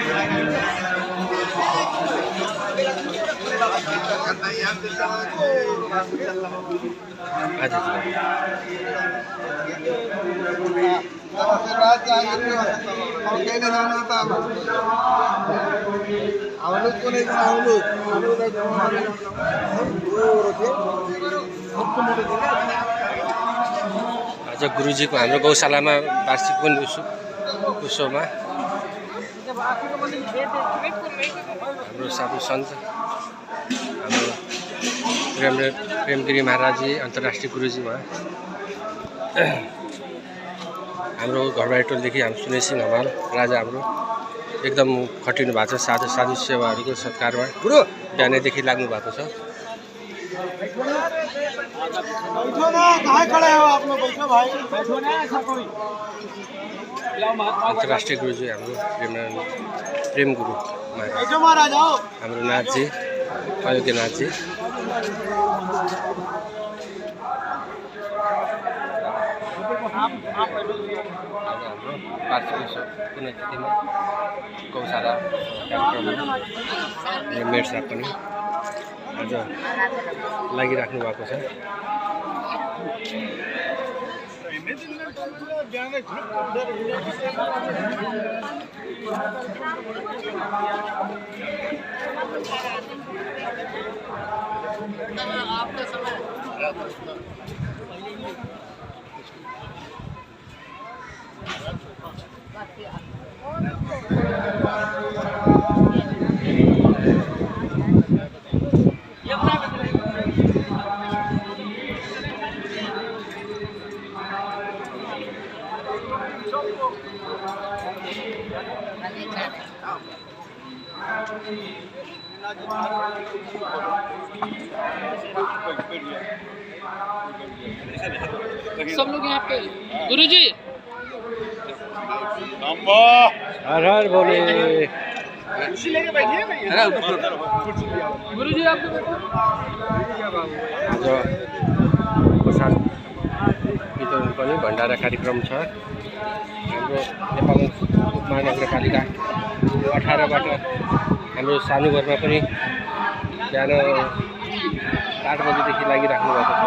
आज गुरुजीको हाम्रो गौशालामा वार्षिक उत्सवमा हाम्रो साधु सन्त हाम्रो प्रेमगिरी महाराजी अन्तर्राष्ट्रिय गुरुजी उहाँ हाम्रो घरबारी टोलदेखि हाम्रो सुनेश सिंह हमाल राजा हाम्रो एकदम खटिनु भएको छ साधु सेवाहरूको सत्कारमा बिहानैदेखि लाग्नु भएको छ। अन्तर्राष्ट्रिय गुरुजी हाम्रो प्रेम गुरु हाम्रो नाथजी अयोध्यनाथजी हाम्रो वार्षिक पुण्यतिथिमा गौशाला कार्यक्रममा मेयर साहब पनि आज लागिराख्नु भएको छ। सब लोग यहाँ पे गुरुजी हर हर बोले लेके बैठिए गुरुजी आप आज प्रसाद वितरण पनि भण्डारा कार्यक्रम छ। हाम्रो नेपाल महानगरपालिका 18बाट हाम्रो सानो घरमा पनि बिहान 8 बजेदेखि लागिराख्नु भएको छ।